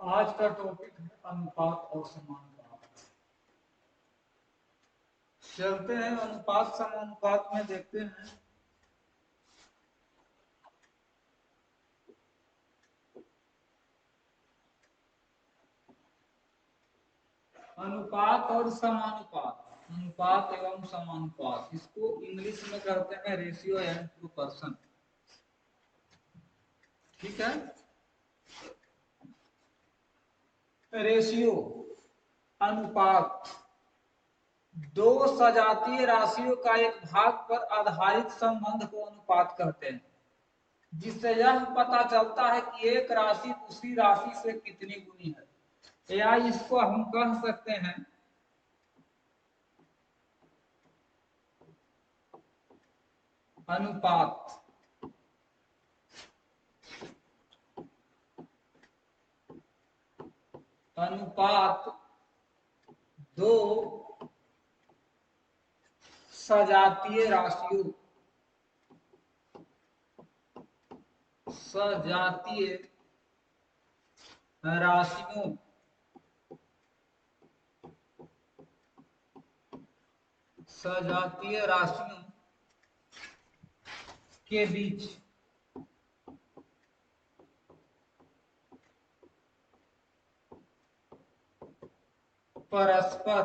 आज का टॉपिक है अनुपात और समानुपात। चलते हैं अनुपात समानुपात में, देखते हैं। अनुपात और समानुपात, अनुपात एवं समानुपात, इसको इंग्लिश में कहते हैं रेशियो एंड प्रोपोर्शन। ठीक है। रेशियो, अनुपात, दो सजातीय राशियों का एक भाग पर आधारित संबंध को अनुपात कहते हैं, जिससे यह पता चलता है कि एक राशि दूसरी राशि से कितनी गुनी है, या इसको हम कह सकते हैं अनुपात। अनुपात दो सजातीय राशियों, सजातीय राशियों सजातीय राशियों के बीच परस्पर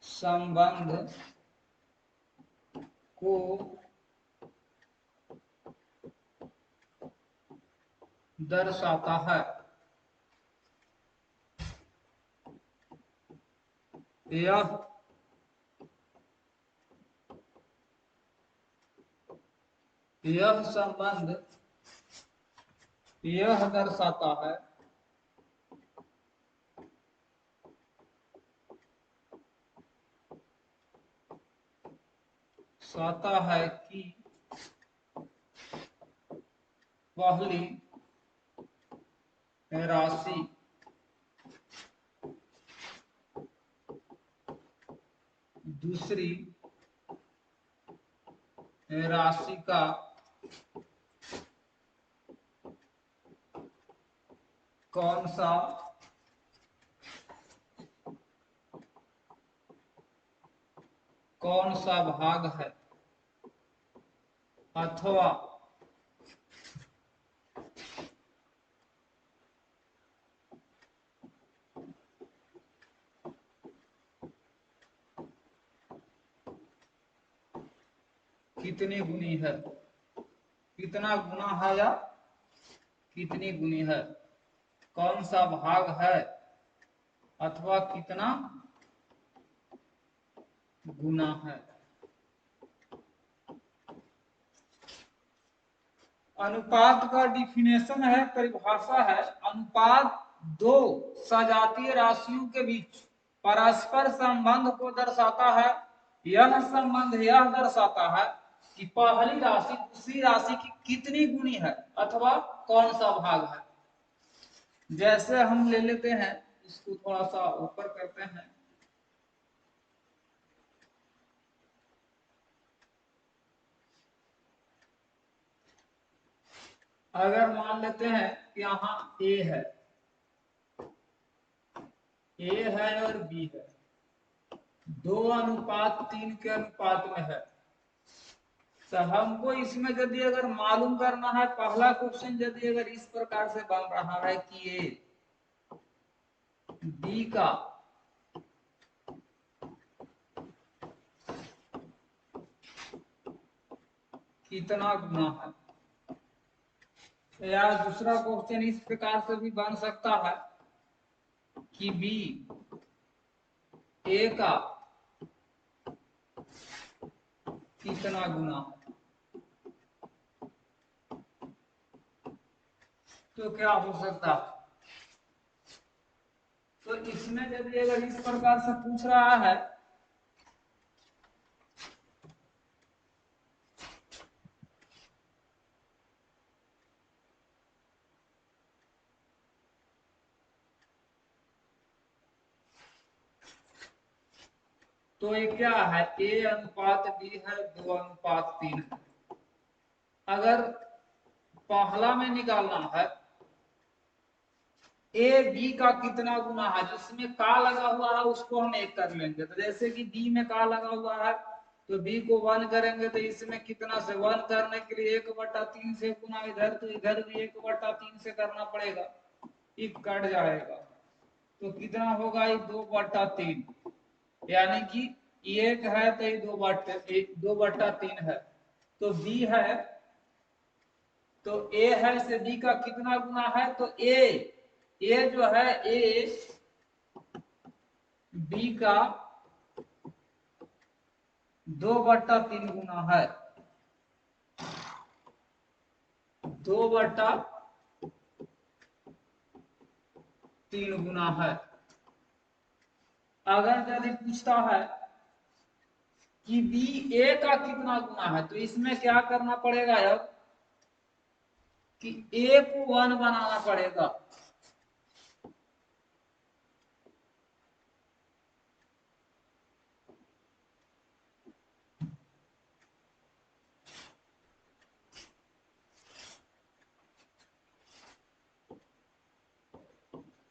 संबंध को दर्शाता है। यह संबंध यह दर्शाता है कि पहली राशि दूसरी राशि का कौन सा भाग है, अथवा कितनी गुनी है, कितना गुना है या कितनी गुनी है, कौन सा भाग है अथवा कितना गुना है। अनुपात का डिफिनेशन है, परिभाषा है, अनुपात दो सजातीय राशियों के बीच परस्पर संबंध को दर्शाता है। यह संबंध यह दर्शाता है कि पहली राशि दूसरी राशि की कितनी गुनी है अथवा कौन सा भाग है। जैसे हम ले लेते हैं, इसको थोड़ा सा ऊपर करते हैं। अगर मान लेते हैं कि यहाँ ए है और बी है, 2:3 के अनुपात में है। तो हमको इसमें यदि अगर मालूम करना है, पहला क्वेश्चन यदि अगर इस प्रकार से बन रहा है कि ए बी का कितना गुना है, या दूसरा क्वेश्चन इस प्रकार से भी बन सकता है कि बी ए का कितना गुना है। तो क्या हो सकता है, तो इसमें यदि अगर इस प्रकार से पूछ रहा है तो ये क्या है, ए अनुपात बी है, 2:3 है। अगर पहला में निकालना है ए बी का कितना गुना है, जिसमें का लगा हुआ है उसको हम एक कर लेंगे। तो जैसे कि बी में का लगा हुआ है तो बी को 1 करेंगे, तो इसमें कितना से 1 करने के लिए 1/3 से गुना इधर, तो इधर भी 1/3 से करना पड़ेगा, ये कट जाएगा। तो कितना होगा, ये 2/3, यानी कि एक है तो ये 2/3 है। तो बी है तो ए है से बी का कितना गुना है, तो ए जो है ए बी का 2/3 गुना है, 2/3 गुना है। अगर यदि पूछता है कि बी ए का कितना गुना है, तो इसमें क्या करना पड़ेगा अब कि ए को 1 बनाना पड़ेगा।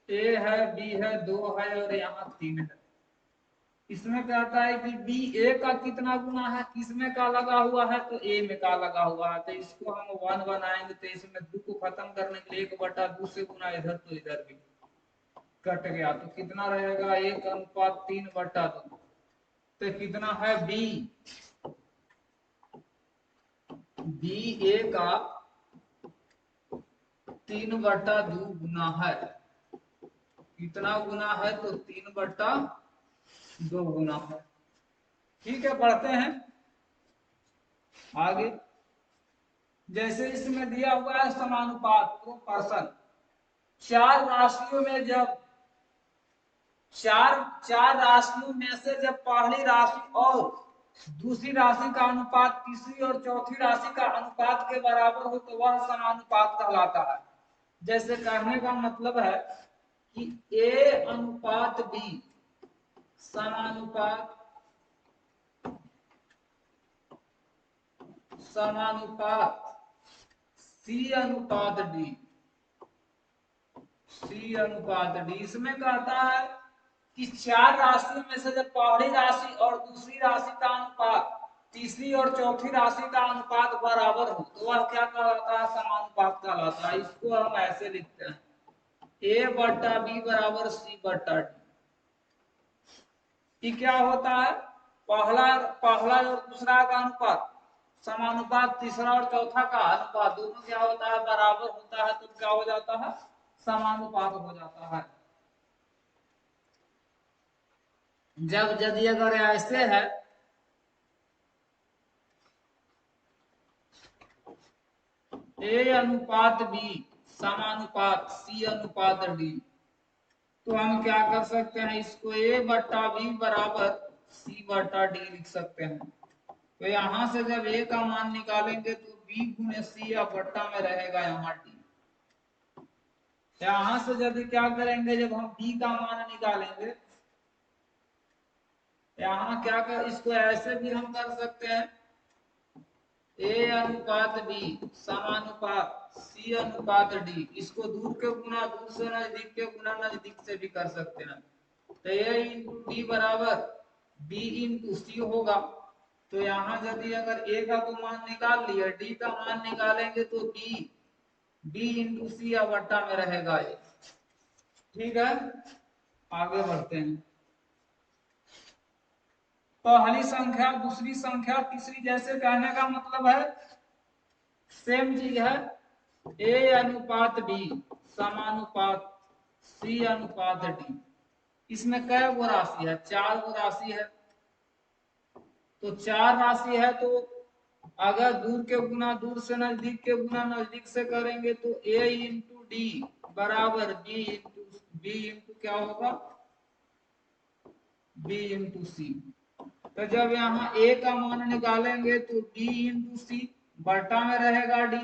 ए है, बी है, 2 है और यहाँ 3 है। इसमें क्या आता है कि बी ए का कितना गुना है, किसमें का लगा हुआ है, तो ए में का लगा हुआ है। तो इसको हम 1 बनाएंगे, तो इसमें 2 को खत्म करने के लिए 1/2 से गुना इधर, तो इधर भी कट गया। तो कितना रहेगा, 1:3/2। तो कितना है बी ए का 3/2 गुना है। कितना गुना है, तो 3/2 गुना है। ठीक है, बढ़ते हैं आगे। जैसे इसमें दिया हुआ है समानुपात प्रोपोर्शन, चार राशियों में जब चार राशियों में से जब पहली राशि और दूसरी राशि का अनुपात तीसरी और चौथी राशि का अनुपात के बराबर हो, तो वह समानुपात कहलाता है। जैसे कहने का मतलब है कि ए अनुपात बी समानुपात सी अनुपात डी। इसमें कहता है कि चार राशियों में से जब पहली राशि और दूसरी राशि का अनुपात तीसरी और चौथी राशि का अनुपात बराबर हो, तो वह क्या कहलाता है, समानुपात कहलाता है। इसको हम ऐसे लिखते हैं, A/B बराबर C/D। ये क्या होता है, पहला और दूसरा का अनुपात समानुपात, तीसरा और चौथा का अनुपात दोनों क्या होता है, बराबर होता है, तो क्या हो जाता है, समानुपात हो जाता है। जब यदि अगर ऐसे है ए अनुपात बी समानुपात सी अनुपात डी, तो हम क्या कर सकते हैं, इसको A/B बराबर C/D लिख सकते हैं। तो यहां से जब ए का मान निकालेंगे तो बी गुने सी या बट्टा में रहेगा यहाँ डी। यहां से जब क्या करेंगे, जब हम बी का मान निकालेंगे, यहाँ क्या कर, इसको ऐसे भी हम कर सकते हैं, ए अनुपात बी समानुपात सी अनुपात डी। इसको दूर के गुना दूर से, नजदीक के गुना नजदीक से भी कर सकते हैं। तो ए इंटू डी बराबर बी इंटू सी होगा। तो यहाँ यदि अगर ए का तो मान निकाल लिया, डी का मान निकालेंगे तो बी इंटू सी या बट्टा में रहेगा ये। ठीक है, आगे बढ़ते हैं। पहली संख्या दूसरी संख्या तीसरी, जैसे कहने का मतलब है सेम चीज है, ए अनुपात बी समानुपात सी अनुपात डी। इसमें कै गो राशि है, 4 गो राशि है। तो 4 राशि है, तो अगर दूर के गुना दूर से, नजदीक के गुना नजदीक से करेंगे, तो ए इंटू डी बराबर बी इंटू क्या होगा, बी इंटू सी। तो जब यहाँ ए का मान निकालेंगे तो बी इंटू सी बटा में रहेगा डी।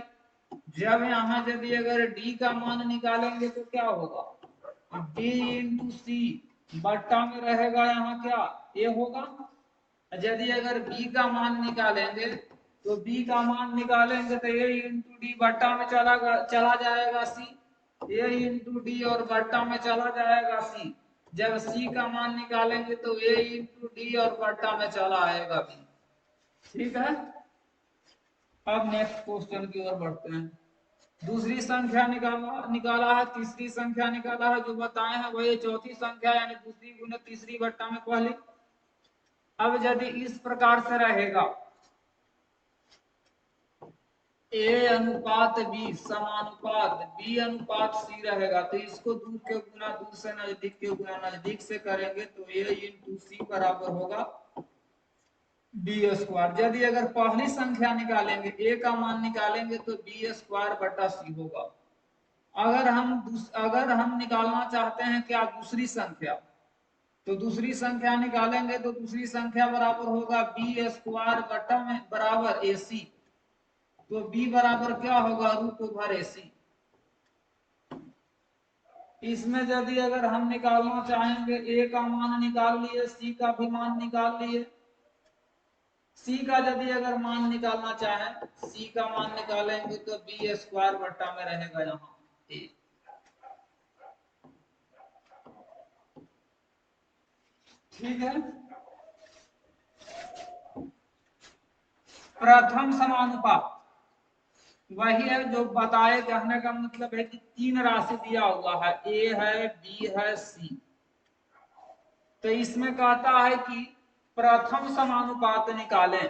जब यहाँ यदि अगर डी का मान निकालेंगे तो क्या होगा, डी इंटू सी बट्टा में रहेगा यहाँ क्या, ए होगा। यदि अगर बी का मान निकालेंगे तो b का मान निकालेंगे तो a इंटू डी बट्टा में चला जाएगा c, a इंटू डी और बट्टा में चला जाएगा c। जब c का मान निकालेंगे तो a इंटू डी और बट्टा में चला आएगा b। ठीक है, अब नेक्स्ट क्वेश्चन की ओर बढ़ते हैं। दूसरी संख्या निकाला है, तीसरी संख्या निकाला है, जो बताए हैं वही चौथी संख्या यानी दूसरी गुने तीसरी बट्टा में पहली। अब यदि इस प्रकार से रहेगा a अनुपात b समानुपात b अनुपात c रहेगा, तो इसको दूर के गुना दूर से नजदीक के गुना नजदीक से करेंगे तो a इंटू सी बराबर होगा बी स्क्वायर। यदि अगर पहली संख्या निकालेंगे a का मान निकालेंगे तो बी स्क्वायर बटा सी होगा। अगर हम निकालना चाहते हैं क्या दूसरी संख्या, तो दूसरी संख्या निकालेंगे तो दूसरी संख्या बराबर होगा बी स्क्वायर बटा में बराबर ए सी। तो b बराबर क्या होगा रूट ओवर ए सी। इसमें यदि अगर हम निकालना चाहेंगे a का मान निकाल लिए, c का भी मान निकाल लिए। c का यदि अगर मान निकालना चाहें, c का मान निकालेंगे तो बी स्क्वायर बट्टा में रहेगा यहाँ a। ठीक है, प्रथम समानुपात वही है जो बताए, कहने का मतलब है कि तीन राशि दिया हुआ है, a है, b है, c। तो इसमें कहता है कि प्रथम समानुपात निकालें।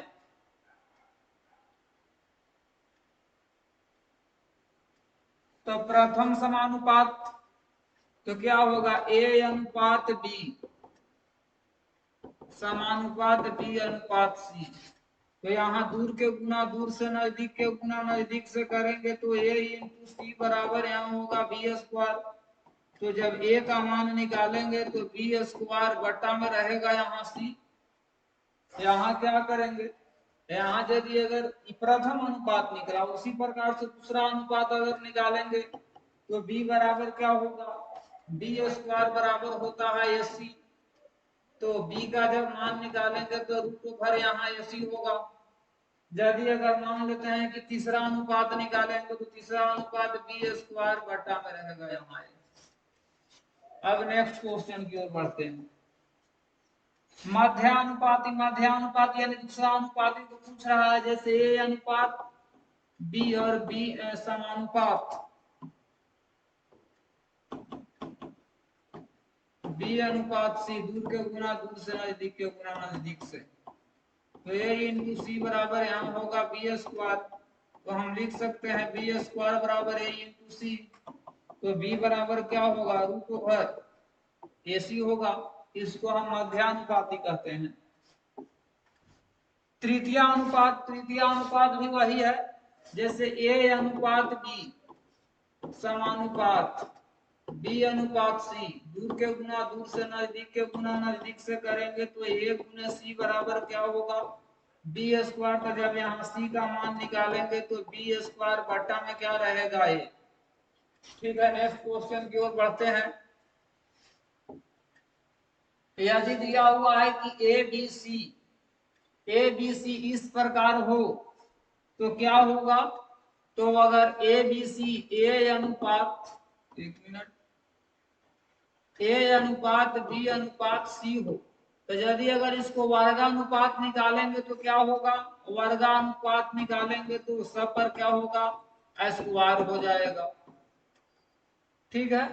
तो प्रथम समानुपात तो क्या होगा a अनुपात b समानुपात b अनुपात c। तो यहाँ दूर के गुना दूर से नजदीक के गुना नजदीक से करेंगे तो a इंटू सी बराबर यहाँ होगा बी स्क्वायर। तो जब a का मान निकालेंगे तो बी स्क्वायर बट्टा में रहेगा यहाँ c। यहाँ क्या करेंगे, यहाँ यदि अगर प्रथम अनुपात निकला, उसी प्रकार से दूसरा अनुपात अगर निकालेंगे तो b बराबर क्या होगा, बी स्क्वायर बराबर होता है एसी। तो b का जब मान निकालेंगे तो रूट ओवर यहाँ एसी होगा। यदि अगर मान लेते हैं कि तीसरा अनुपात निकालेंगे तो तीसरा अनुपात बी स्क्वायर बट्टा में रहेगा यहाँ। अब नेक्स्ट क्वेश्चन की ओर बढ़ते हैं। मध्यानुपाती यानी दूसरा अनुपाती को पूछ रहा है, जैसे ए अनुपात बी और बी समानुपात बी अनुपात सी, दूर के गुना दूर से नजदीक के गुना नजदीक से। तो ए इंटू सी बराबर यहाँ होगा बी स्क्वायर। तो हम लिख सकते हैं बी स्क्वायर बराबर ए इंटू सी। तो बी बराबर क्या होगा रूट ओवर ए सी होगा। इसको हम मध्यानुपाती कहते हैं। तृतीय अनुपात भी वही है, जैसे ए अनुपात बी समानुपात बी अनुपात सी, दूर के गुना दूर से नजदीक के गुना नजदीक से करेंगे तो ए गुना सी बराबर क्या होगा बी स्क्वायर। तो जब यहाँ सी का मान निकालेंगे तो बी स्क्वायर बट्टा में क्या रहेगा ए। ठीक है, नेक्स्ट क्वेश्चन की ओर बढ़ते हैं। यदि दिया हुआ है कि ए बी सी इस प्रकार हो तो क्या होगा, तो अगर ए बी सी ए अनुपात बी अनुपात सी हो, तो यदि अगर इसको वर्गानुपात निकालेंगे तो क्या होगा, वर्गानुपात निकालेंगे तो सब पर क्या होगा स्क्वायर हो जाएगा। ठीक है,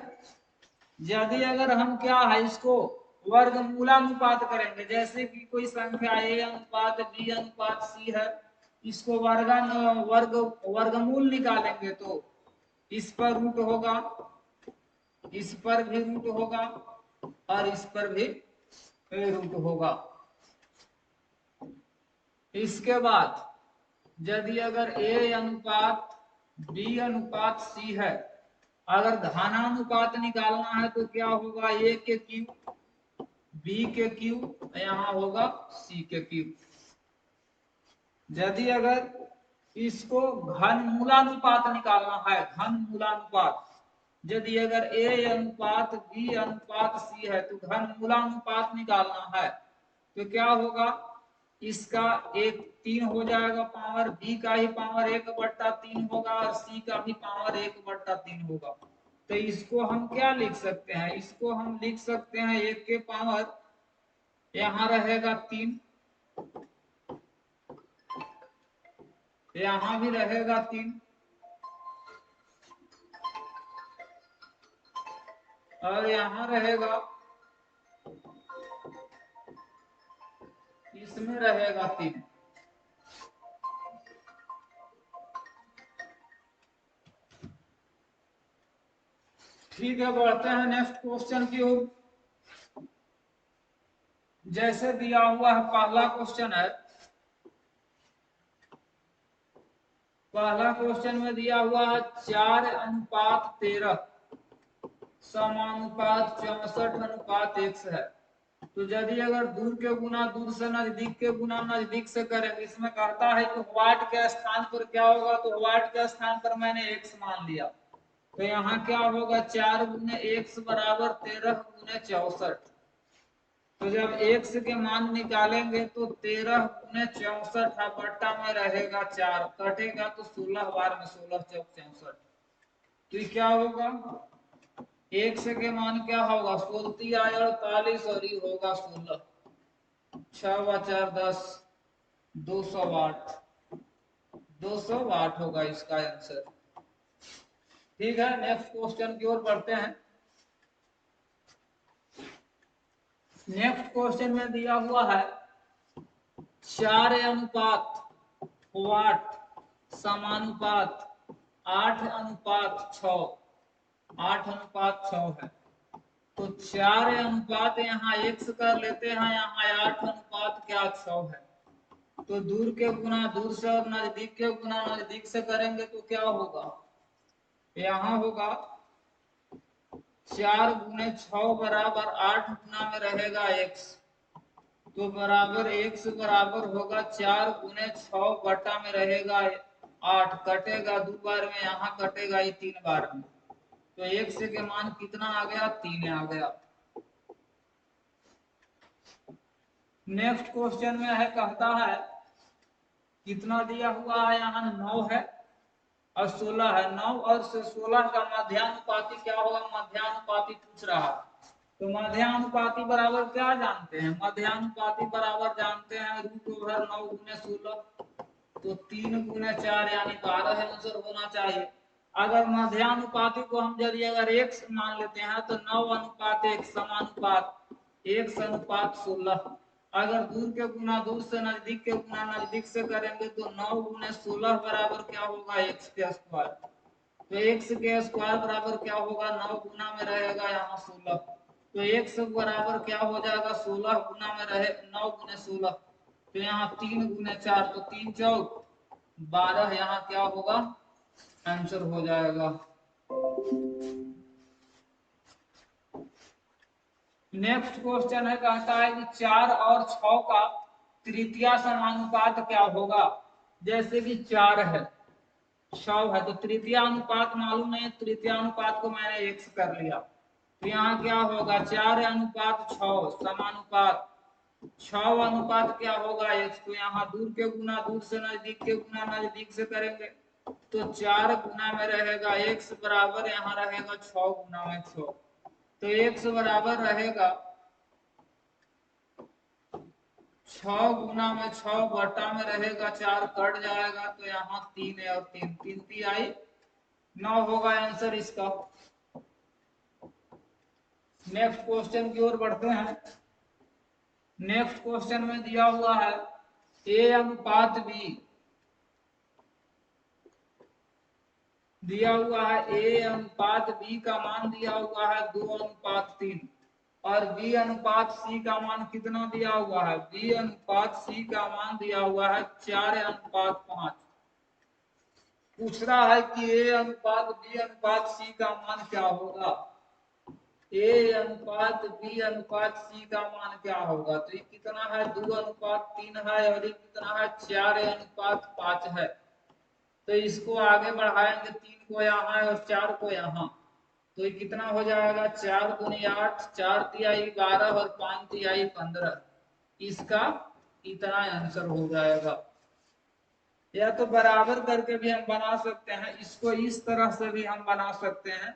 यदि अगर हम क्या है इसको वर्गमूलानुपात करेंगे, जैसे कि कोई संख्या ए अनुपात बी अनुपात सी है, इसको वर्गमूल निकालेंगे तो इस पर रूट होगा, इस पर भी रूट होगा और इस पर भी रूट होगा। इसके बाद यदि अगर ए अनुपात बी अनुपात सी है, अगर घनानुपात निकालना है तो क्या होगा ए के क्यूब बी के क्यूब यहाँ होगा सी के क्यूब। यदि अगर इसको घनमूलानुपात निकालना है, घनमूलानुपात, यदि अगर ए अनुपात बी अनुपात सी है तो घनमूलानुपात निकालना है तो क्या होगा इसका एक 3 हो जाएगा पावर, बी का ही पावर 1/3 होगा और सी का भी पावर 1/3 होगा। तो इसको हम क्या लिख सकते हैं, इसको हम लिख सकते हैं 1 के पावर, यहाँ रहेगा 3, यहाँ भी रहेगा 3 और यहाँ रहेगा, इसमें रहेगा 3। ठीक है, बढ़ते हैं नेक्स्ट क्वेश्चन की ओर। जैसे दिया हुआ है, पहला क्वेश्चन है, पहला क्वेश्चन में दिया हुआ है 4:13 समानुपात 64:1 है। तो यदि अगर दूर के गुना दूर से, नजदीक के गुना नजदीक से करेंगे, इसमें कहता है कि वाट के स्थान पर क्या होगा, तो वाट के स्थान पर मैंने x मान लिया, तो यहाँ क्या होगा 4 × x बराबर 13 × 64। तो जब x के मान निकालेंगे तो 13 × 64 बट्टा में रहेगा 4, कटेगा तो 16 बार में 16 × 64। तो ये क्या होगा, x के मान क्या होगा, 16 आया 48 और ये होगा 16, 6 × 4 10, 200 वाट, 200 वाट होगा इसका आंसर। ठीक है, नेक्स्ट क्वेश्चन की ओर बढ़ते हैं। नेक्स्ट क्वेश्चन में दिया हुआ है 4:8 समानुपात 8:6, 8:6 है। तो 4 यहाँ x कर लेते हैं, यहाँ 8:6 है। तो दूर के गुना दूर से और नजदीक के गुना नजदीक से करेंगे तो क्या होगा, यहाँ होगा 4 × 6 बराबर 8 गुना में रहेगा x, तो बराबर x बराबर होगा 4 × 6 बटा में रहेगा 8, कटेगा 2 बार में, यहाँ कटेगा ये 3 बार में, तो x के मान कितना आ गया, 3 आ गया। नेक्स्ट क्वेश्चन में है, कहता है कितना दिया हुआ है, यहाँ 9 है और 16 है। 9 और 16 का मध्यानुपाती क्या होगा, मध्यानुपाती पूछ रहा है। तो मध्यानुपाती बराबर क्या जानते हैं, मध्यानुपाती बराबर जानते हैं √9 × 16, तो 3 × 4 यानी 12 आंसर होना चाहिए। अगर मध्यानुपाती को हम यदि अगर x मान लेते हैं तो 9:1 समानुपात x:16। अगर दूर के गुना दूर से, नजदीक के गुना नजदीक से करेंगे तो 9 × 16 बराबर क्या होगा, x²। तो x के स्क्वायर बराबर क्या होगा, 9 गुना में रहेगा यहाँ 16, तो x बराबर क्या हो जाएगा, 16 गुना में रहे 9 × 16, तो यहाँ 3 × 4, तो 3 चौक 12, यहाँ क्या होगा, आंसर हो जाएगा। नेक्स्ट क्वेश्चन है, कहता है कि 4 और 6 का तृतीया समानुपात क्या होगा। जैसे कि 4 है 6 है, तो तृतीया अनुपात मालूम नहीं, तृतीया अनुपात को मैंने x कर लिया, तो यहाँ क्या होगा 4:6 समानुपात 6 क्या होगा x, तो यहाँ दूर के गुना दूर से, नजदीक के गुना नजदीक से करेंगे तो 4 गुना में रहेगा x बराबर, यहाँ रहेगा 6 गुना में 6, तो x बराबर रहेगा 6 गुना में 6 बटा में रहेगा 4, कट जाएगा तो यहाँ 3 है और 3 3 3 9 होगा आंसर इसका। नेक्स्ट क्वेश्चन की ओर बढ़ते हैं। नेक्स्ट क्वेश्चन में दिया हुआ है a:b, दिया हुआ है a:b का मान दिया हुआ है 2:3 और b:c का मान कितना दिया हुआ है, b:c का मान दिया हुआ है 4:5। पूछ रहा है कि a:b:c का मान क्या होगा, a:b:c का मान क्या होगा, तो ये कितना है 2:3 है और ये कितना है 4:5 है। तो इसको आगे बढ़ाएंगे, 3 को यहाँ और 4 को यहाँ, तो ये कितना हो जाएगा 4 × 8, 4 × 3 = 12 और 5 × 3 = 15, इसका इतना आंसर हो जाएगा। या तो बराबर करके भी हम बना सकते हैं, इसको इस तरह से भी हम बना सकते हैं।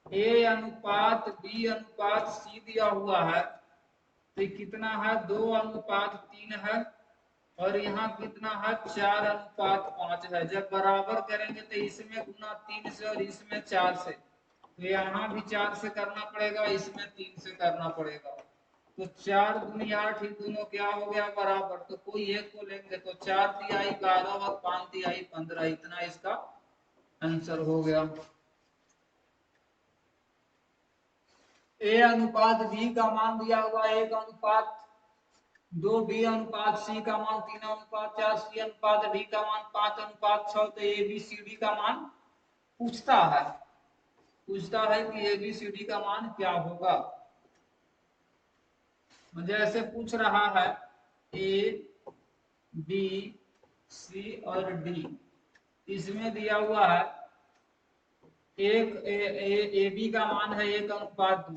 ए अनुपात बी अनुपात सी दिया हुआ है, तो कितना है 2:3 है, और यहाँ कितना है 4:5 है। जब बराबर करेंगे तो इसमें गुना 3 से और इसमें 4 से, तो यहाँ भी 4 से करना पड़ेगा, इसमें 3 से करना पड़ेगा। तो 4 दूनी 8, ही दोनों क्या हो गया बराबर, तो कोई एक को लेंगे तो 4 तिहाई 12 और 5 तिहाई 15, इतना इसका आंसर हो गया। ए अनुपात बी का मान दिया हुआ 1:2, बी अनुपात सी का मान 3:4, सी अनुपात डी का मान 5:6। तो ए बी सी डी का मान पूछता है कि ए बी सी डी का मान क्या होगा। मुझे ऐसे पूछ रहा है ए बी सी और डी, इसमें दिया हुआ है एक ए बी का मान है 1:2,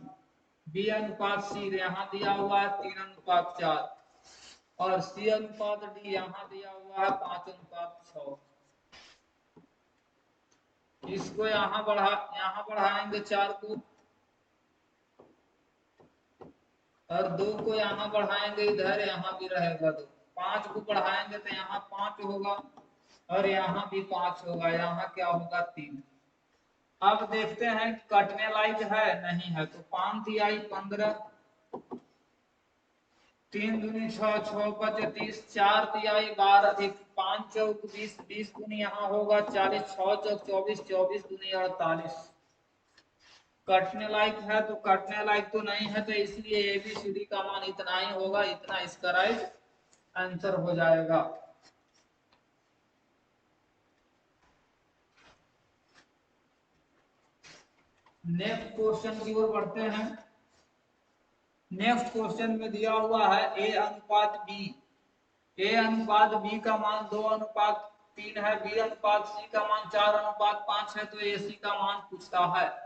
बी अनुपात सी यहाँ दिया हुआ है 3:4, और सी अनुपात डी यहाँ दिया हुआ है 5:6। इसको यहाँ बढ़ाएंगे 4 को, और 2 को यहाँ बढ़ाएंगे, इधर यहाँ भी रहेगा 2। 5 को बढ़ाएंगे तो यहाँ 5 होगा, और यहाँ भी 5 होगा, यहाँ क्या होगा 3। अब देखते हैं कटने लायक है नहीं है, तो 5 तिहाई 15, 3 दूनी 6, 6 5 30, 4 तिहाई 12, 5 चौक 20, 20 दूनी यहाँ होगा 40, 6 चौक 24, 24 दूनी 48। कटने लायक है तो कटने लायक तो नहीं है, तो इसलिए ए बी सी डी का मान इतना ही होगा, इतना इसका राइट आंसर हो जाएगा। नेक्स्ट क्वेश्चन की ओर बढ़ते हैं। नेक्स्ट क्वेश्चन में दिया हुआ है ए अनुपात बी, ए अनुपात बी का मान 2:3 है, बी अनुपात सी का मान 4:5 है, तो ए सी का मान पूछता है।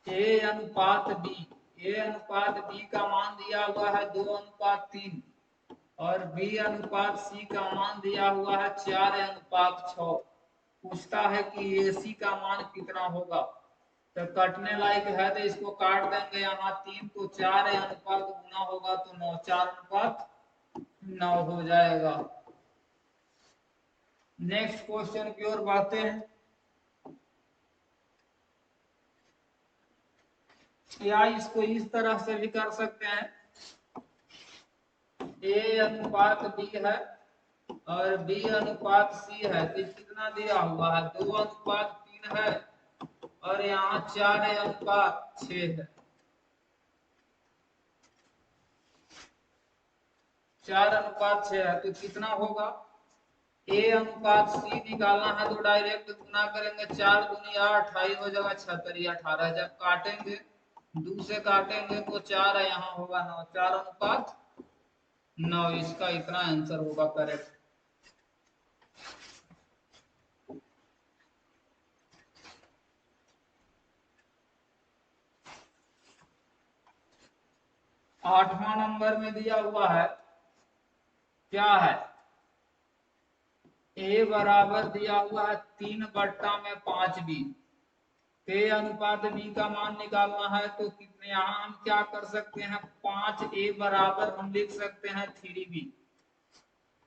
ए अनुपात बी का मान दिया हुआ है 2:3, और बी अनुपात सी का मान दिया हुआ है 4:6। पूछता है कि ए सी का मान कितना होगा। तो कटने लायक है तो इसको काट देंगे, यहाँ 3 को 4 अनुपात गुना होगा तो 9, 4:9 हो जाएगा। नेक्स्ट क्वेश्चन की ओर बढ़ते हैं। या इसको इस तरह से भी कर सकते हैं, ए अनुपात बी है और बी अनुपात सी है, तो कितना दिया हुआ है 2:3 है, और यहाँ 4:6 है। 4:6 है तो कितना होगा, ए अनुपात सी निकालना है तो डायरेक्ट गुना करेंगे, 4 दूनी 8, 28 हो जाएगा 76, 18। जब काटेंगे 2 से काटेंगे तो 4 है, यहाँ होगा 9, 4:9, इसका इतना आंसर होगा करेक्ट। आठवां नंबर में दिया हुआ है क्या है, ए बराबर दिया हुआ है 3/5 बी। ए अनुपात बी का मान निकालना है तो कितने, यहाँ हम क्या कर सकते हैं, 5 ए बराबर हम लिख सकते हैं 3b।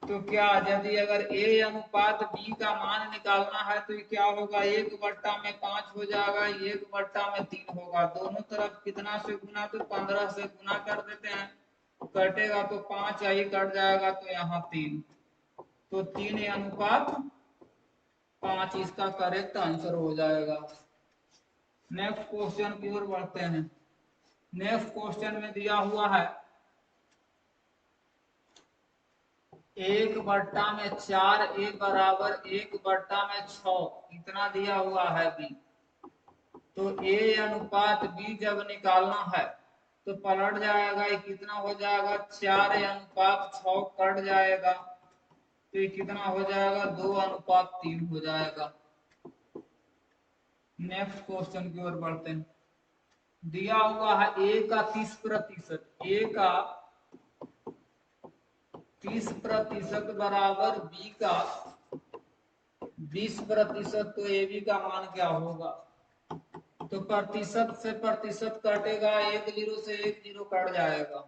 तो क्या यदि अगर ए अनुपात बी का मान निकालना है तो क्या होगा, 1/5 हो जाएगा, 1/3 होगा। दोनों तरफ कितना से गुना, तो 15 से गुना कर देते हैं, कटेगा तो 5 आई कट जाएगा, तो यहाँ 3, तो 3:5 इसका करेक्ट आंसर हो जाएगा। नेक्स्ट क्वेश्चन की ओर बढ़ते हैं। नेक्स्ट क्वेश्चन में दिया हुआ है 1/4, ए बराबर 1/6, इतना दिया हुआ है बी। तो ए अनुपात बी जब निकालना है तो पलट जाएगा, ये कितना हो जाएगा, 4:6 कट जाएगा, तो ये कितना हो जाएगा, 2:3 हो जाएगा। नेक्स्ट क्वेश्चन की ओर बढ़ते हैं। दिया हुआ है ए का 30%, ए का 30% बराबर बी का 20%, तो ए बी का मान क्या होगा? तो प्रतिशत से प्रतिशत कटेगा, एक जीरो से एक जीरो कट जाएगा,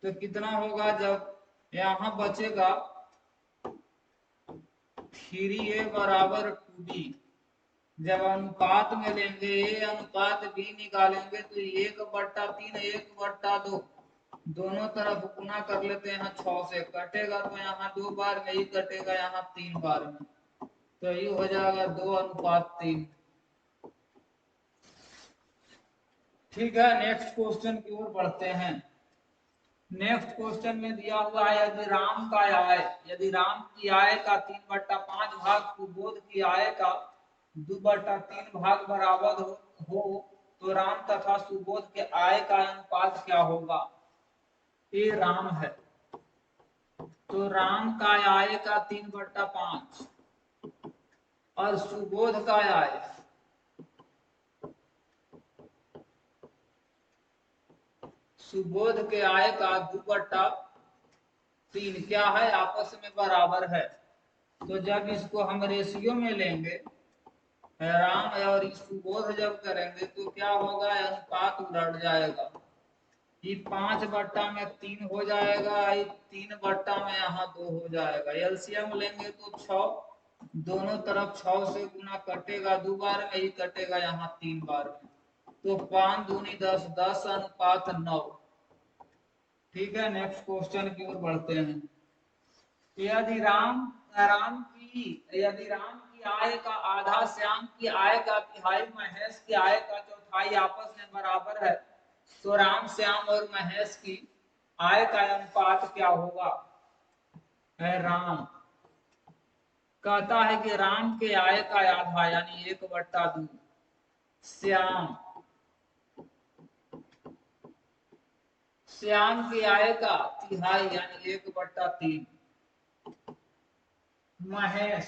तो कितना होगा? जब यहाँ बचेगा 3a बराबर 2b, जब अनुपात में लेंगे ए अनुपात बी निकालेंगे तो 1/3 1/2, दोनों तरफ गुना कर लेते हैं 6 से, कटेगा तो यहाँ 2 बार में ही कटेगा, यहाँ 3 बार में, तो ये हो जाएगा 2:3। ठीक है, नेक्स्ट क्वेश्चन की ओर बढ़ते हैं। नेक्स्ट क्वेश्चन में दिया हुआ है यदि राम का आय, यदि राम की आय का 3/5 भाग सुबोध की आय का 2/3 भाग बराबर हो तो राम तथा सुबोध के आय का अनुपात क्या होगा? ये राम है, तो राम का आय का 3/5 और सुबोध का आय सुबोध के आय का 2/3 क्या है? आपस में बराबर है, तो जब इसको हम रेशियो में लेंगे, राम और सुबोध जब करेंगे तो क्या होगा? अनुपात उलट जाएगा, ये 5/3 हो जाएगा, ये 3 में यहाँ 2 हो जाएगा, एलसीएम लेंगे तो 6, दोनों तरफ 6 से गुना कटेगा, 2 बार में ही कटेगा, यहाँ 3 बार में, तो 5 दूनी 10, 10:9। ठीक है, नेक्स्ट क्वेश्चन की ओर बढ़ते हैं। यदि राम की आय का आधा, श्याम की आय का तिहाई, महेश की आय का चौथाई आपस में बराबर है, तो राम, श्याम और महेश की आय का अनुपात क्या होगा? राम कहता है कि राम के आय का आधा यानी 1/2, श्याम की आय का तिहाई यानी 1/3, महेश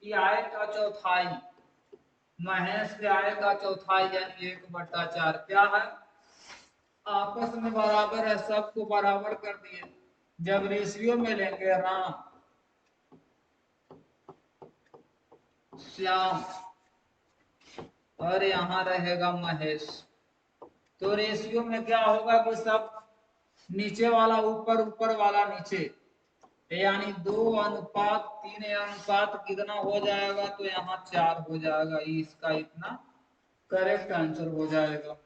की आय का चौथाई, महेश की आय का चौथाई यानी 1/4, क्या है? आपस में बराबर है, सबको बराबर कर दिए, जब रेशियो में लेंगे राम, श्याम और यहाँ रहेगा महेश, तो रेशियो में क्या होगा कि सब नीचे वाला ऊपर, ऊपर वाला नीचे, यानी 2:3 अनुपात कितना हो जाएगा? तो यहाँ 4 हो जाएगा, इसका इतना करेक्ट आंसर हो जाएगा।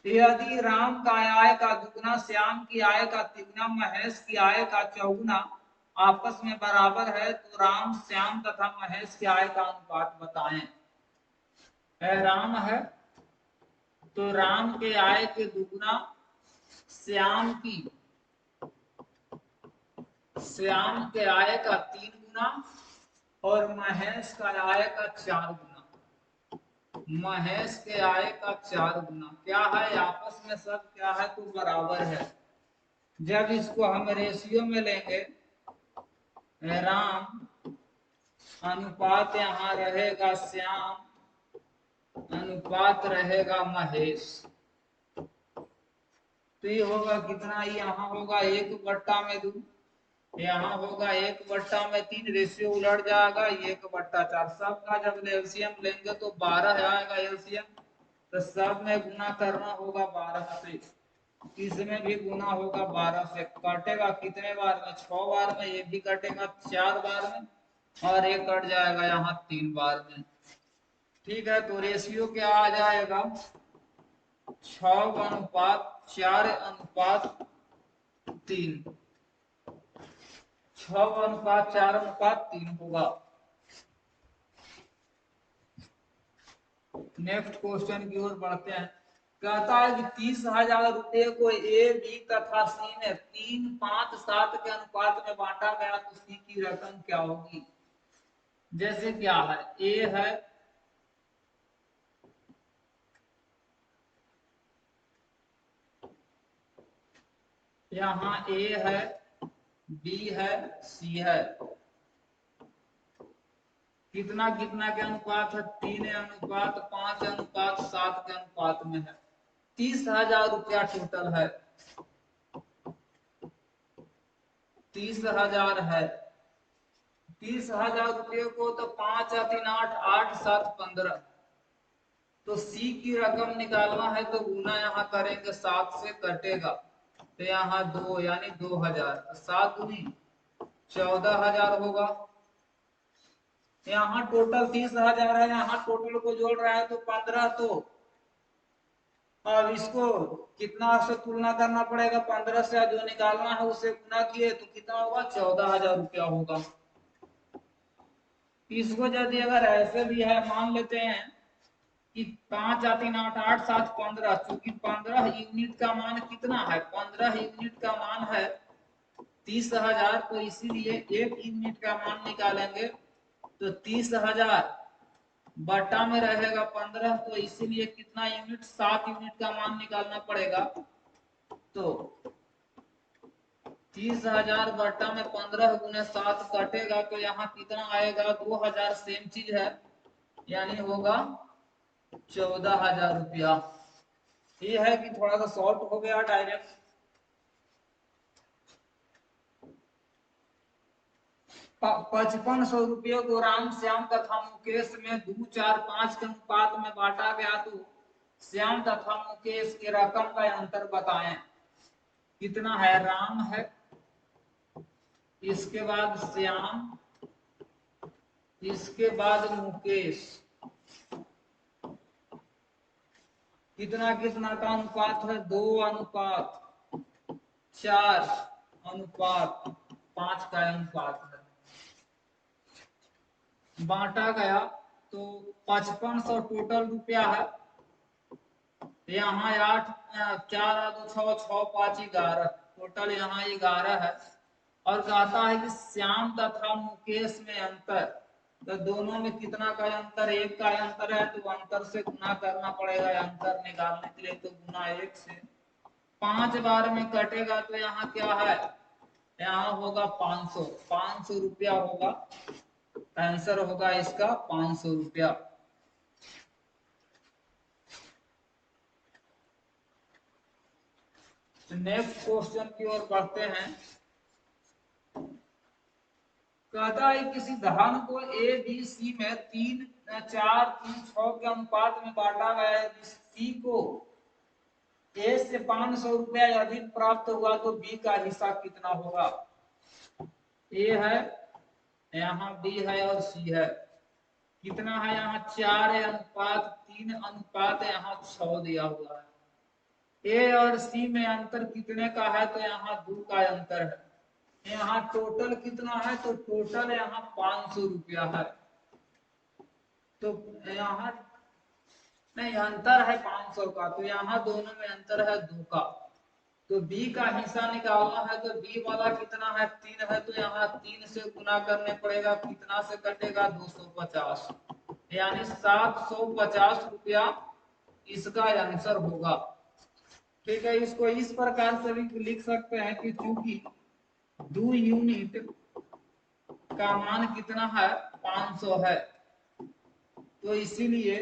यदि राम का आय का दुगना, श्याम की आय का तिगुना, महेश की आय का चौगुना आपस में बराबर है, तो राम, श्याम तथा महेश की आय का अनुपात बताएं। राम है तो राम के आय के दुगुना, श्याम के आय का 3 गुना और महेश का आय का 4 गुना, महेश के आय का 4 गुना, क्या है? आपस में सब क्या है? तो बराबर है, जब इसको हम रेशियो में लेंगे, राम अनुपात यहाँ रहेगा श्याम, अनुपात रहेगा महेश, तो ये होगा कितना? यहाँ होगा 1/2, यहाँ होगा 1/3, रेशियो उलट जाएगा, 1/4, सबका जब एलसीएम लेंगे तो 12 आएगा एलसीएम, तो सब में गुना करना होगा 12 से, इसमें भी गुना होगा 12 से, कटेगा कितने बार में? 6 बार में, ये भी कटेगा 4 बार में, और एक कट जाएगा यहाँ 3 बार में। ठीक है, तो रेशियो क्या आ जाएगा? 6:4:3, 6:4:3 होगा। नेक्स्ट क्वेश्चन की ओर बढ़ते हैं। कहता है कि 30,000 रुपए को ए, बी तथा सी ने 3, 5, 7 के अनुपात में बांटा गया, तो सी की रकम क्या होगी? जैसे क्या है? ए है, यहाँ ए है, बी है, सी है। कितना कितना के अनुपात है? 3:5:7 के अनुपात में है। 30,000 रुपया टोटल है। 30,000 है। 30,000 रुपये को तो 5 या 3 8 8 7 15, तो सी की रकम निकालना है तो गुना यहाँ करेंगे, 7 से कटेगा तो यहाँ 2 यानी 2,000, 7 दूनी 14,000 होगा। यहाँ टोटल 30,000 है, यहाँ टोटल को जोड़ रहा है तो 15, तो अब इसको कितना से तुलना करना पड़ेगा? 15 से जो निकालना है उसे गुना किए तो कितना होगा? 14,000 रुपया होगा। इसको यदि अगर ऐसे भी है, मान लेते हैं कि 5 या 3 8 8 7 15, चूंकि 15 यूनिट का मान कितना है? 15 यूनिट का मान है 30,000, तो इसीलिए 1 यूनिट का मान निकालेंगे तो 30,000 बटा में रहेगा 15, तो इसीलिए कितना यूनिट? 7 यूनिट का मान निकालना पड़ेगा। तो 30,000 बटा में 15 गुने 7 कटेगा तो यहाँ कितना आएगा? 2,000, सेम चीज है, यानी होगा 14,000 रुपया। ये है कि थोड़ा सा शॉर्ट हो गया डायरेक्ट। 5500 रुपये को राम, श्याम तथा मुकेश में 2 4 5 के अनुपात में बांटा गया, तो श्याम तथा मुकेश के रकम का अंतर बताएं। कितना है? राम है, इसके बाद श्याम, इसके बाद मुकेश। कितना कितना का अनुपात है? 2:4:5 का अनुपात है। बांटा गया तो 5500 टोटल रुपया है। यहाँ 8 4 2 6 6 5 11, टोटल यहाँ 11 है। और कहता है कि श्याम तथा मुकेश में अंतर, तो दोनों में कितना का अंतर? 1 का अंतर है, तो अंतर से गुना करना पड़ेगा अंतर निकालने के लिए, तो गुना 1 से। 5 बार में कटेगा तो यहाँ क्या है? यहाँ होगा 500, 500 रुपया होगा। आंसर होगा इसका 500 रुपया। नेक्स्ट क्वेश्चन की ओर बढ़ते हैं। कहता है किसी धन को ए बी सी में 3 4 3 6 के अनुपात में बांटा गया है। सी को ए से 500 रुपया अधिक प्राप्त हुआ तो बी का हिस्सा कितना होगा? ए है, यहाँ बी है और सी है। कितना है? यहाँ 4:3 यहाँ 6 दिया हुआ है। ए और सी में अंतर कितने का है? तो यहाँ 2 का अंतर है। यहाँ टोटल कितना है? तो टोटल यहाँ 500 रुपया है। तो यहाँ नहीं, अंतर है 500 का, तो यहाँ दोनों में अंतर है 2 का। तो बी का हिस्सा निकालना है तो बी वाला कितना है? 3 है, तो यहाँ 3 से गुना करने पड़ेगा। कितना से कटेगा? 250, यानी 750 रुपया इसका आंसर होगा। ठीक है, इसको इस प्रकार से भी लिख सकते हैं कि चूंकि 2 यूनिट का मान कितना है? 500 है, तो इसीलिए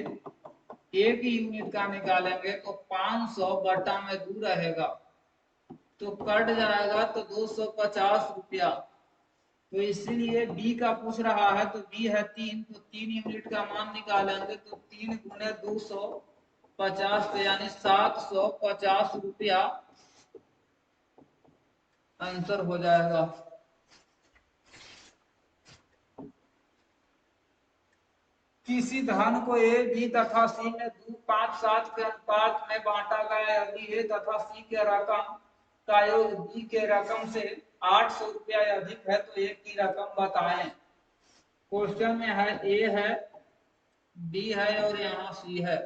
1 यूनिट का निकालेंगे तो 500 बटा में 2 रहेगा, तो कट जाएगा तो 250 रुपया। तो इसीलिए बी का पूछ रहा है, तो बी है 3, तो 3 यूनिट का मान निकालेंगे तो 3 गुने 250, तो यानी 750 रुपया आंसर हो जाएगा। किसी धन को ए बी तथा सी में 2 5 7 के अनुपात में बांटा गया। यदि ए तथा सी के रकम का योग बी के रकम से 800 रुपया अधिक है तो ए की रकम बताएं। क्वेश्चन में है ए है, बी है और यहाँ सी है।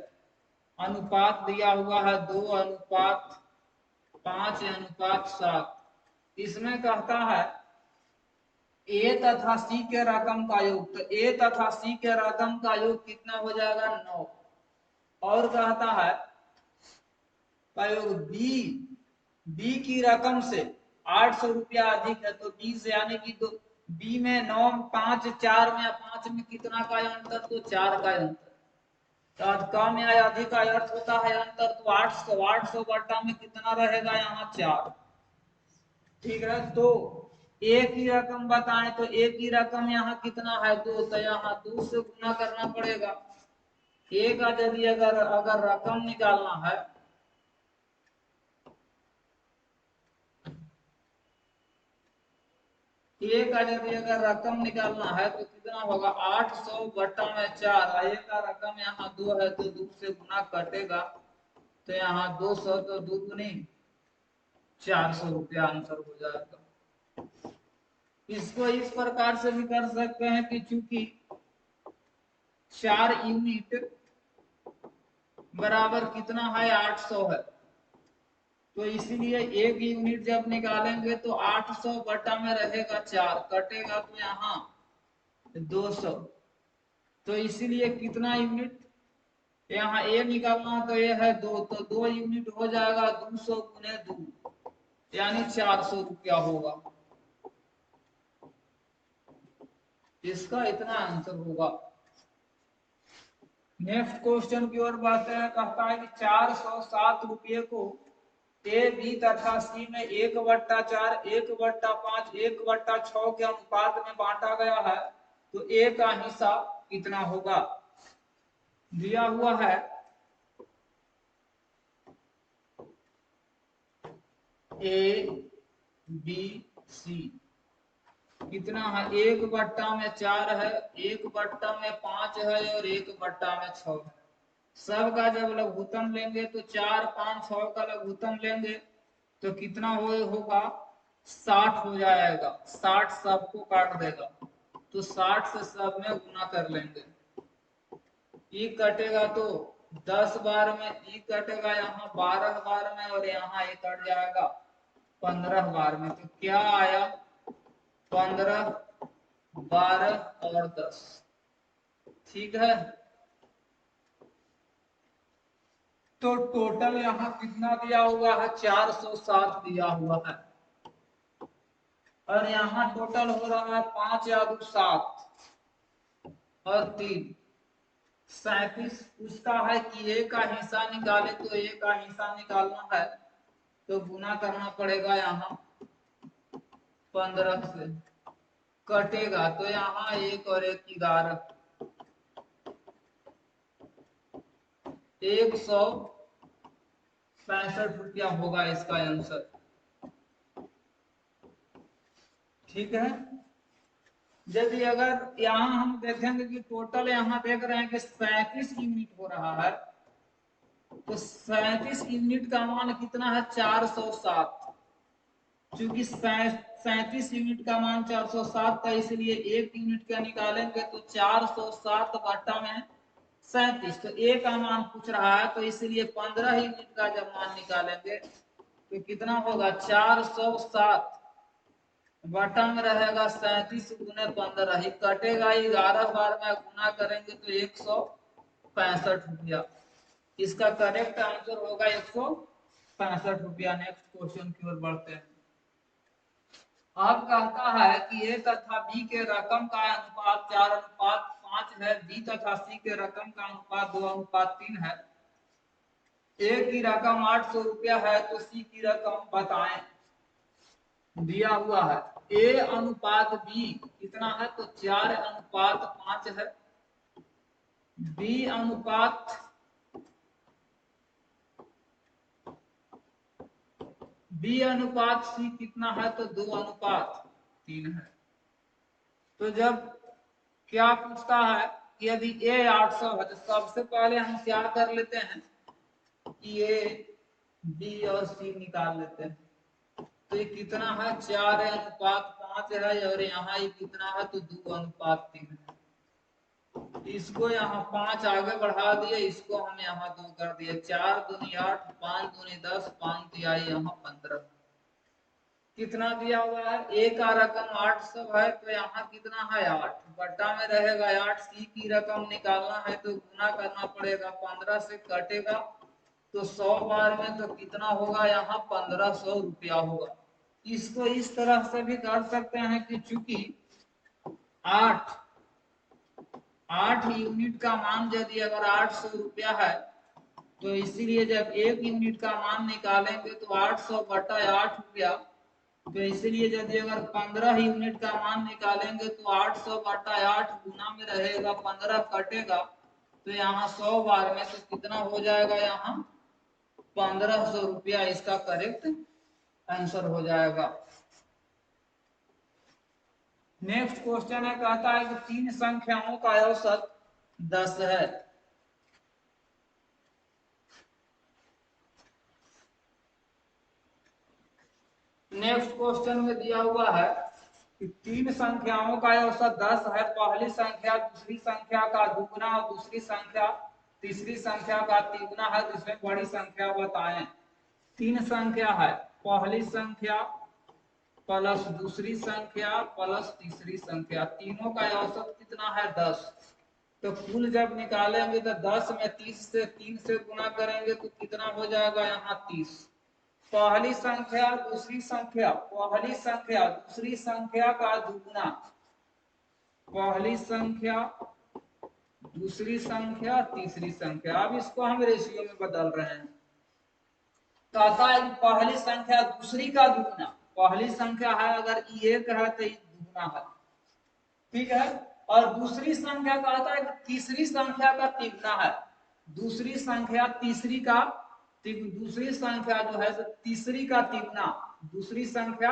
अनुपात दिया हुआ है 2:5:7। इसमें कहता है ए तथा सी के रकम का योग, तो ए तथा सी के रकम का योग कितना हो जाएगा? 9। और कहता है का योग बी बी की रकम से 800 रुपया अधिक है, तो बी से यानी कि तो बी में 9 5 4 में 5 में कितना का अंतर, तो 4 का अंतर। तो कम या अधिक का अर्थ होता है अंतर, तो 800 800 बटा में कितना रहेगा यहाँ 4। ठीक है, तो ए की रकम बताएं तो ए की रकम यहाँ कितना है 2, तो यहाँ 2 से गुना करना पड़ेगा। ए का यदि अगर रकम निकालना है, ए का यदि अगर रकम निकालना है तो कितना होगा 800 बटा में 4। ए का रकम यहाँ 2 है, तो 2 से गुना कटेगा, तो यहाँ 200 तो 2 गुनी 400 रुपया आंसर हो जाएगा। इसको इस प्रकार से भी कर सकते हैं कि चूंकि 4 यूनिट बराबर कितना है 800 है, तो इसलिए एक यूनिट जब निकालेंगे तो 800 बटा में रहेगा 4, कटेगा तो यहाँ 200। तो इसलिए कितना यूनिट, यहाँ ए निकालना तो ये है 2, तो 2 यूनिट हो जाएगा 200 गुने 2, यानी 400 रुपया होगा। इसका इतना आंसर होगा। नेक्स्ट क्वेश्चन की ओर बढ़ते हैं। कहता है कि 407 रुपये को ए बी तथा सी में 1/4 1/5 1/6 के अनुपात में बांटा गया है, तो ए का हिस्सा कितना होगा। दिया हुआ है ए बी सी, कितना है 1/4 है, 1/5 है और 1/6 है। सब का जब लघुत्तम लेंगे तो 4 5 6 का लघुत्तम लेंगे तो कितना होगा 60 हो जाएगा। 60 सबको काट देगा, तो 60 से सब में गुना कर लेंगे। ई कटेगा तो 10 बार में, ई कटेगा यहाँ 12 बार में, और यहाँ ये कट जाएगा 15 बार में। तो क्या आया 15 12 और 10। ठीक है, तो टोटल यहाँ कितना दिया हुआ है 407 दिया हुआ है, और यहाँ टोटल हो रहा है 5 या 7 और 3 37। पूछता है कि ए का हिस्सा निकाले, तो ए का हिस्सा निकालना है तो गुना करना पड़ेगा यहाँ 15 से, कटेगा तो यहाँ 1 और 1 11, 165 रुपया होगा इसका आंसर। ठीक है, यदि अगर यहाँ हम देखेंगे कि टोटल यहाँ देख रहे हैं कि 37 यूनिट हो रहा है, तो 37 यूनिट का मान कितना है 407। चूंकि 37 यूनिट का मान 407 था, इसलिए 1 यूनिट का निकालेंगे तो 407 बटा में 37, तो ए का मान पूछ रहा है, तो इसलिए 15 यूनिट का जब मान निकालेंगे तो कितना होगा 407 बटा में रहेगा 37 गुने 15, ही कटेगा 11 बार में गुना करेंगे तो 165 रुपया। इसका करेक्ट आंसर होगा 165 रुपया। नेक्स्ट क्वेश्चन की ओर बढ़ते हैं। अब कहता है कि ए तथा बी के रकम का अनुपात 4:5 है, बी तथा सी के रकम का अनुपात 2:3 है। ए की रकम 800 रुपया है, तो सी की रकम बताएं। दिया हुआ है ए अनुपात बी कितना है, तो 4:5 है। बी अनुपात सी कितना है, तो 2:3 है। तो जब क्या पूछता है कि यदि ए 800 है, तो सबसे पहले हम क्या कर लेते हैं कि ए बी और सी निकाल लेते हैं। तो ये कितना है 4:5 है, और यहाँ ये कितना है तो 2:3 है। इसको यहाँ 5 आगे बढ़ा दिए, इसको हम यहाँ 2 कर दिए। 4 दूनी 8, 5 दूनी 10, 5 दिया यहाँ 15। कितना दिया हुआ है, ए का रकम 800 है, तो यहाँ कितना है 8 बटा में रहेगा 8। सी की रकम निकालना है तो गुना करना पड़ेगा, 15 से कटेगा तो 100 बार में तो कितना होगा यहाँ 1500 रुपया होगा। इसको इस तरह से भी कर सकते हैं कि चूंकि 8 यूनिट का मान यदि अगर 800 रुपया है तो इसीलिए जब 1 यूनिट का मान निकालेंगे तो 800 बटा 8 रुपया, तो इसलिए यदि अगर 15 यूनिट का मान निकालेंगे तो 800 बटा 8 गुना में रहेगा, 15 कटेगा तो यहाँ 100 बार में तो कितना हो जाएगा यहाँ 1500 रुपया इसका करेक्ट आंसर हो जाएगा। नेक्स्ट क्वेश्चन है, कहता है कि 3 संख्याओं का औसत 10 है। नेक्स्ट क्वेश्चन में दिया हुआ है कि 3 संख्याओं का औसत 10 है। पहली संख्या दूसरी संख्या का दुगुना और दूसरी संख्या तीसरी संख्या का तिगुना है, तो इसमें बड़ी संख्या बताएं। 3 संख्या है, पहली संख्या प्लस दूसरी संख्या प्लस तीसरी संख्या, तीनों का औसत कितना है 10। तो कुल जब निकालेंगे तो 10 में 30 से 3 से गुना करेंगे तो कितना हो जाएगा यहाँ 30। पहली संख्या दूसरी संख्या, पहली संख्या दूसरी संख्या का दुगुना, पहली संख्या दूसरी संख्या तीसरी संख्या। अब इसको हम रेशियो में बदल रहे हैं। कहता है पहली संख्या दूसरी का दुगुना, पहली संख्या है अगर 1 है तो दुगुना है, ठीक है। और दूसरी संख्या कहता है तीसरी संख्या का तिगुना है, दूसरी संख्या तीसरी का दूसरी संख्या जो है तीसरी का तिगुना, दूसरी संख्या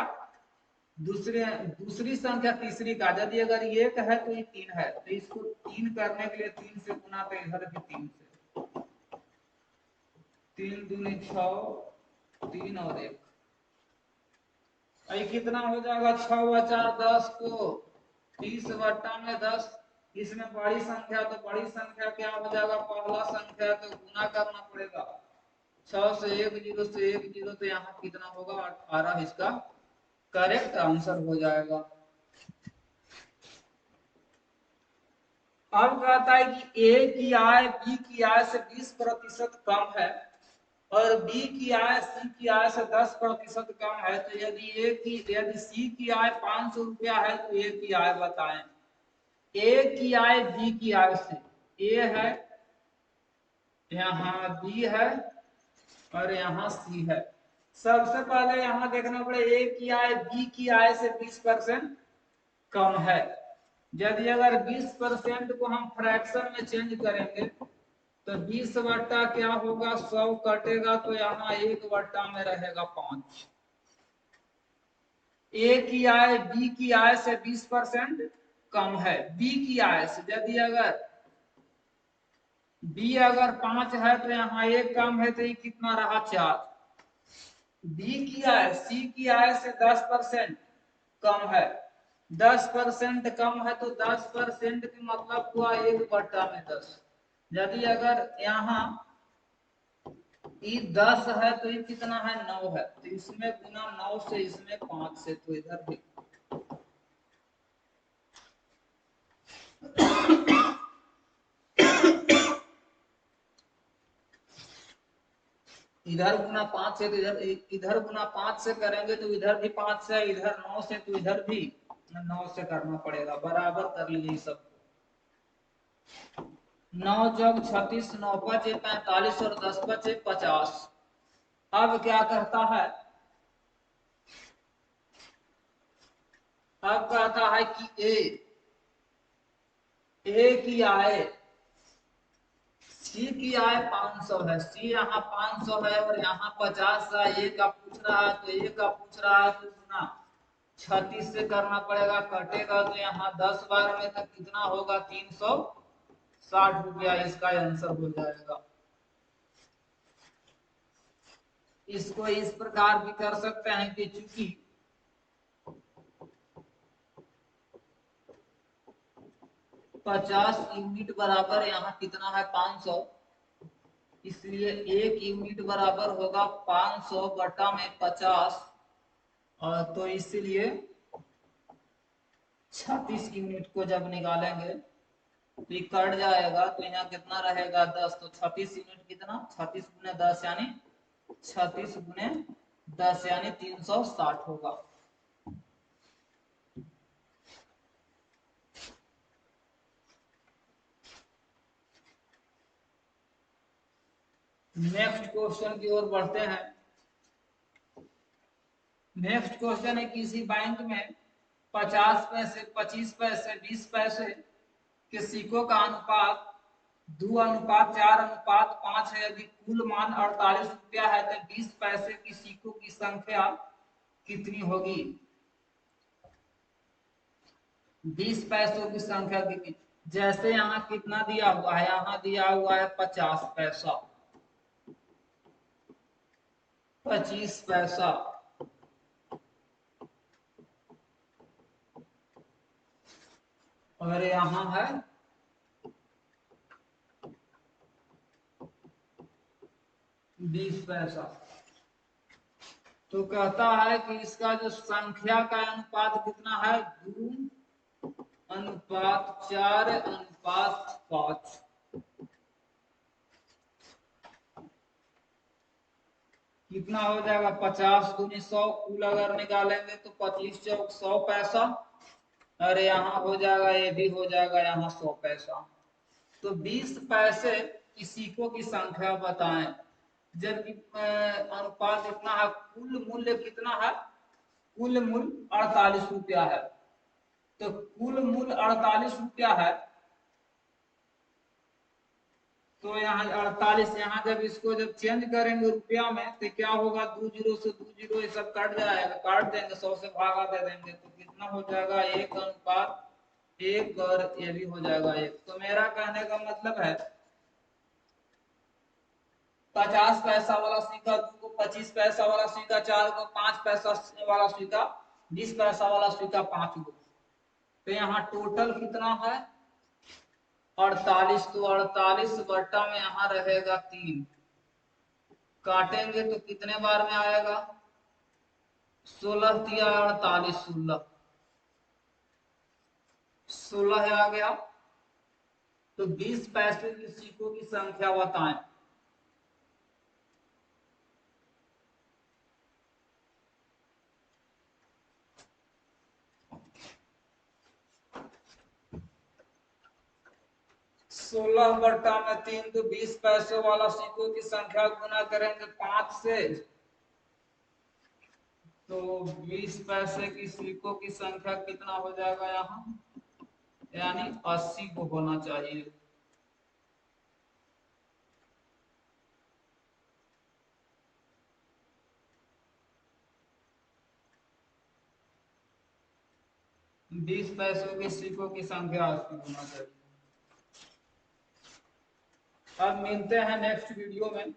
दूसरी संख्या तीसरी का, यदि अगर 1 है तो ये 3 है, तो इसको 3 करने के लिए 3 से गुना, तो इधर भी 3 से, 3 दूनी 6, 3 और 1, ये कितना हो जाएगा 6 व 4 10 को 30 बटा में 10। इसमें बड़ी संख्या, तो बड़ी संख्या क्या हो जाएगा, पहला संख्या तो गुना करना पड़ेगा, 6 से 1 0 से 1 0, तो यहाँ कितना होगा 18, इसका करेक्ट आंसर हो जाएगा। अब कहता है कि ए की आय बी की आय से 20% कम है और बी की आय सी की आय से 10% कम है, तो यदि सी की आय 500 रुपया है तो ए की आय बताएं। ए की आय बी की आय से, ए है यहाँ, बी है और यहाँ सी है। सबसे पहले यहाँ देखना पड़े ए की आय बी की आय से 20% कम है। यदि अगर 20% को हम फ्रैक्शन में चेंज करेंगे तो 20 बट्टा क्या होगा 100 कटेगा, तो यहाँ 1 बट्टा में रहेगा 5। ए की आय बी की आय से 20% कम है, बी की आय से। यदि अगर बी अगर 5 है तो यहाँ 1 कम है, तो ये कितना रहा 4। बी की आय सी की आय से 10% कम है, 10% कम है तो 10% का मतलब हुआ 1 बट्टा में 10। यदि अगर यहाँ ये 10 है तो ये कितना है 9 है, तो इसमें गुना 9 से, इसमें 5 से, तो इधर भी इधर गुना 5 से, तो इधर गुना 5 से करेंगे तो इधर भी 5 से, इधर 9 से, तो इधर भी 9 से करना पड़ेगा। बराबर कर लीजिए सब, 9 चौक 36, 9 पचे 45 और 10 पचे 50। अब क्या करता है, अब कहता है कि ए की आय सी की आय 500 है, सी यहाँ 500 है और यहाँ 50 है, ए का पूछ रहा है, तो ए का पूछ रहा है तो गुना 36 से करना पड़ेगा, कटेगा तो यहाँ 10 बार में तो कितना होगा 360 रुपया, इसका आंसर हो जाएगा। इसको इस प्रकार भी कर सकते हैं कि चूंकि 50 यूनिट बराबर यहाँ कितना है 500, इसलिए 1 यूनिट बराबर होगा 500 बटा में 50, और तो इसलिए 36 यूनिट को जब निकालेंगे तो ये कट जाएगा, तो यहाँ कितना रहेगा 10, तो 36 यूनिट कितना 36 गुने 10 यानी 36 गुने 10 यानी 360 होगा। नेक्स्ट क्वेश्चन की ओर बढ़ते हैं। नेक्स्ट क्वेश्चन है, किसी बैंक में 50 पैसे 25 पैसे 20 पैसे के सिक्कों का अनुपात 2:4:5 है। यदि कुल मान 48 रुपया है तो 20 पैसे की सिक्कों की संख्या कितनी होगी? 20 पैसों की संख्या कितनी? जैसे यहाँ कितना दिया हुआ है, यहाँ दिया हुआ है 50 पैसा 25 पैसा और यहाँ है 20 पैसा। तो कहता है कि इसका जो संख्या का अनुपात कितना है 2:4:5। कितना हो जाएगा 50 दूनी 100, कुल अगर निकालेंगे तो 25 चौक 100 पैसा और यहाँ हो जाएगा, ये भी हो जाएगा यहाँ 100 पैसा। तो 20 पैसे की सिक्कों की संख्या बताएं। जबकि अनुपात कितना है, कुल मूल्य कितना है, कुल मूल्य 48 रुपया है। तो कुल मूल्य 48 रुपया है, तो यहाँ 48, यहाँ जब इसको जब चेंज करेंगे रुपया में तो क्या होगा, 2 जीरो से 2 जीरो ये सब कट जाएगा, काट देंगे, 100 से भागा दे देंगे, तो कितना हो जाएगा 1:1 और ये भी हो जाएगा 1। तो मेरा कहने का मतलब है 50 पैसा वाला सिक्का 2 को, 25 पैसा वाला सिक्का 4 को, 5 पैसा वाला सिक्का 20 पैसा वाला सिक्का 5 को। तो यहाँ टोटल कितना है 48। तो 48 बट्टा में यहाँ रहेगा 3, काटेंगे तो कितने बार में आएगा 16 दिया 48, 16 आ गया। तो 20 पैसे की सिक्कों की संख्या बताएं। सोलह बट्टा में 3, तो 20 पैसे वाला सिक्कों की संख्या गुना करेंगे 5 से, तो 20 पैसे की सिक्कों की संख्या कितना हो जाएगा यहाँ, यानी 80 को होना चाहिए। बीस पैसों की सिक्कों की संख्या 80 होना चाहिए। अब मिलते हैं नेक्स्ट वीडियो में।